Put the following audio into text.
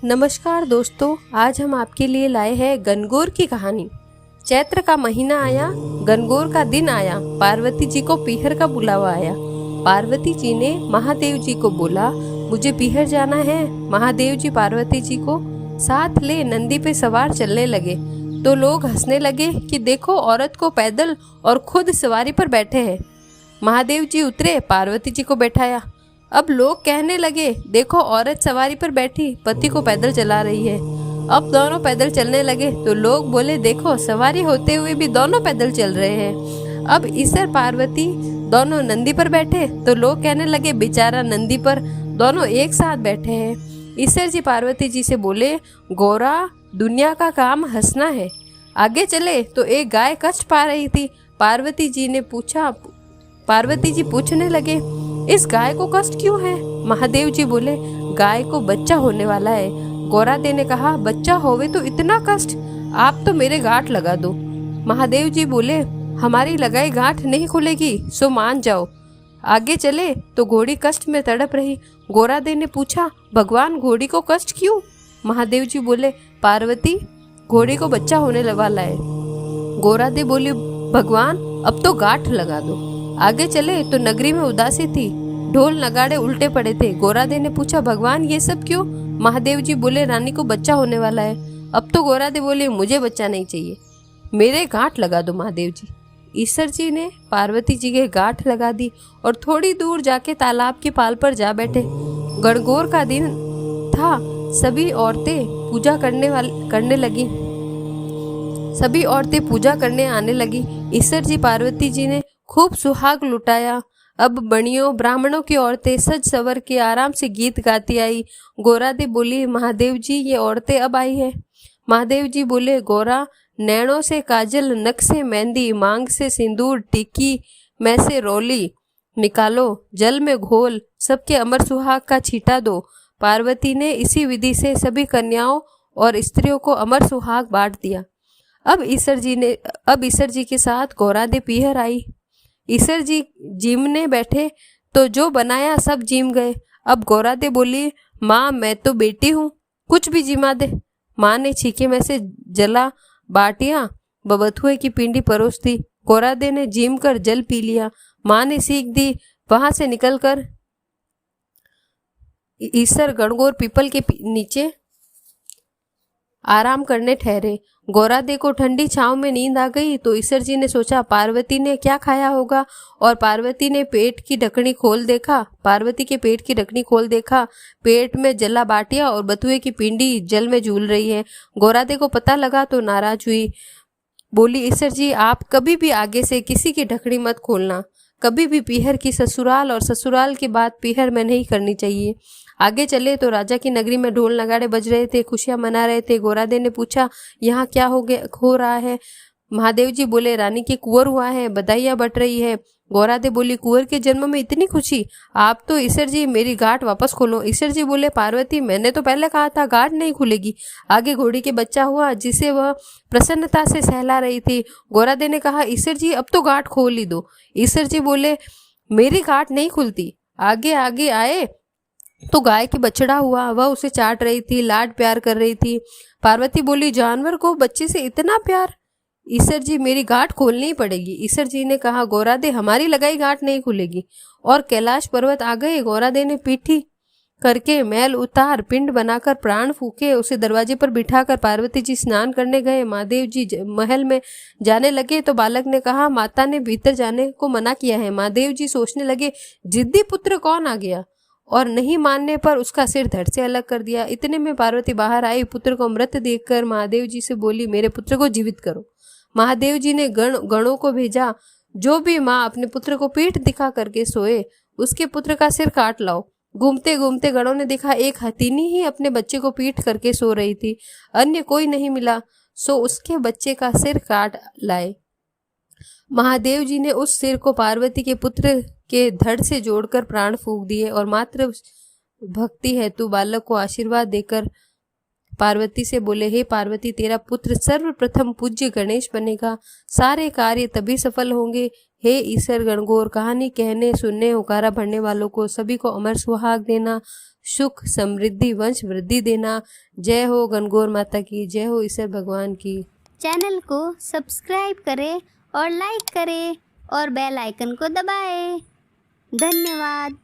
नमस्कार दोस्तों, आज हम आपके लिए लाए हैं गणगौर की कहानी। चैत्र का महीना आया, गणगौर का दिन आया, पार्वती जी को पीहर का बुलावा आया। पार्वती जी ने महादेव जी को बोला, मुझे पीहर जाना है। महादेव जी पार्वती जी को साथ ले नंदी पे सवार चलने लगे तो लोग हंसने लगे कि देखो, औरत को पैदल और खुद सवारी पर बैठे हैं। महादेव जी उतरे, पार्वती जी को बैठाया। अब लोग कहने लगे, देखो, औरत सवारी पर बैठी पति को पैदल चला रही है। अब दोनों पैदल चलने लगे तो लोग बोले, देखो, सवारी होते हुए भी दोनों पैदल चल रहे हैं। अब ईश्वर पार्वती दोनों नंदी पर बैठे तो लोग कहने लगे, बेचारा नंदी पर दोनों एक साथ बैठे हैं। ईश्वर जी पार्वती जी से बोले, गौरा, दुनिया का काम हंसना है। आगे चले तो एक गाय कष्ट पा रही थी। पार्वती जी पूछने लगे, इस गाय को कष्ट क्यों है? महादेव जी बोले, गाय को बच्चा होने वाला है। गौरादे ने कहा, बच्चा होवे तो इतना कष्ट, आप तो मेरे गांठ लगा दो। महादेव जी बोले, हमारी लगाई गांठ नहीं खुलेगी, सो मान जाओ। आगे चले तो घोड़ी कष्ट में तड़प रही। गौरादे ने पूछा, भगवान, घोड़ी को कष्ट क्यों? महादेव जी बोले, पार्वती, घोड़ी को बच्चा होने वाला है। गौरादे बोली, भगवान, अब तो गांठ लगा दो। आगे चले तो नगरी में उदासी थी, ढोल नगाड़े उल्टे पड़े थे। गौरादे ने पूछा, भगवान, ये सब क्यों? महादेव जी बोले, रानी को बच्चा होने वाला है। अब तो गौरादे बोले, मुझे बच्चा नहीं चाहिए, मेरे गांठ लगा दो महादेव जी। ईश्वर जी ने पार्वती जी के गांठ लगा दी और थोड़ी दूर जाके तालाब की पाल पर जा बैठे। गणगौर का दिन था। सभी औरतें पूजा करने आने लगी। ईश्वर जी पार्वती जी ने खूब सुहाग लुटाया। अब बणियों ब्राह्मणों की औरतें सज सवर के आराम से गीत गाती आई। गौरादे बोली, महादेव जी, ये औरतें अब आई है। महादेव जी बोले, गौरा, नैनों से काजल, नक से मेहंदी, मांग से सिंदूर, टिक्की में से रोली निकालो, जल में घोल, सबके अमर सुहाग का छींटा दो। पार्वती ने इसी विधि से सभी कन्याओं और स्त्रियों को अमर सुहाग बांट दिया। अब ईश्वर जी के साथ गौरादे पीहर आई। ईश्वर जी जीमने बैठे तो जो बनाया सब जीम गए। अब गौरादे बोली, माँ, मैं तो बेटी हूँ, कुछ भी जिमा दे। माँ ने छीके में से जला बाटियां बबथुए की पिंडी परोस दी। गौरादे ने जीम कर जल पी लिया। माँ ने सीख दी। वहां से निकलकर ईश्वर गणगौर पीपल के नीचे आराम करने ठहरे। गौरादे को ठंडी छांव में नींद आ गई तो ईश्वर जी ने सोचा, पार्वती ने क्या खाया होगा, और पार्वती के पेट की ढकनी खोल देखा। पेट में जला बाटिया और बथुए की पिंडी जल में झूल रही है। गौरादे को पता लगा तो नाराज हुई। बोली, ईश्वर जी, आप कभी भी आगे से किसी की ढकनी मत खोलना। कभी भी पीहर की ससुराल और ससुराल की बात पीहर में नहीं करनी चाहिए। आगे चले तो राजा की नगरी में ढोल नगाड़े बज रहे थे, खुशियां मना रहे थे। गौरादे ने पूछा, यहाँ क्या हो रहा है? महादेव जी बोले, रानी के कुंवर हुआ है, बधाइयां बट रही है। गौरादे बोली, कुंवर के जन्म में इतनी खुशी? आप तो ईश्वर जी मेरी गांठ वापस खोलो। ईश्वर जी बोले, पार्वती, मैंने तो पहले कहा था गांठ नहीं खुलेगी। आगे घोड़ी के बच्चा हुआ जिसे वह प्रसन्नता से सहला रही थी। गौरादे ने कहा, ईश्वर जी, अब तो गांठ खोल ही दो। ईश्वर जी बोले, मेरी गांठ नहीं खुलती। आगे आगे आए तो गाय की बछड़ा हुआ, वह उसे चाट रही थी, लाड प्यार कर रही थी। पार्वती बोली, जानवर को बच्चे से इतना प्यार? ईश्वर जी, मेरी गांठ खोलनी ही पड़ेगी। ईश्वर जी ने कहा, गौरादे, हमारी लगाई गांठ नहीं खुलेगी। और कैलाश पर्वत आ गए। गौरादे ने पीठी करके मैल उतार, पिंड बनाकर प्राण फूके, उसे दरवाजे पर बिठाकर पार्वती जी स्नान करने गए। महादेव जी महल में जाने लगे तो बालक ने कहा, माता ने भीतर जाने को मना किया है। महादेव जी सोचने लगे, जिद्दी पुत्र कौन आ गया, और नहीं मानने पर उसका सिर धड़ से अलग कर दिया। इतने में पार्वती बाहर आई। पुत्र को मृत देखकर महादेव जी से बोली, मेरे पुत्र को जीवित करो। महादेव जी ने गणों को भेजा, जो भी माँ अपने पुत्र को पीठ दिखा करके सोए, उसके पुत्र का सिर काट लाओ। घूमते घूमते गणों ने देखा एक हथिनी ही अपने बच्चे को पीठ करके सो रही थी। अन्य कोई नहीं मिला, सो उसके बच्चे का सिर काट लाए। महादेव जी ने उस सिर को पार्वती के पुत्र के धड़ से जोड़कर प्राण फूंक दिए और मात्र भक्ति हेतु बालक को आशीर्वाद देकर पार्वती से बोले, हे पार्वती, तेरा पुत्र सर्वप्रथम पूज्य गणेश बनेगा, सारे कार्य तभी सफल होंगे। हे ईश्वर गणगौर, कहानी कहने सुनने होकारा भरने वालों को सभी को अमर सुहाग देना, सुख समृद्धि वंश वृद्धि देना। जय हो गणगौर माता की, जय हो ईश्वर भगवान की। चैनल को सब्सक्राइब करें और लाइक करें और बेल आइकन को दबाएं। धन्यवाद।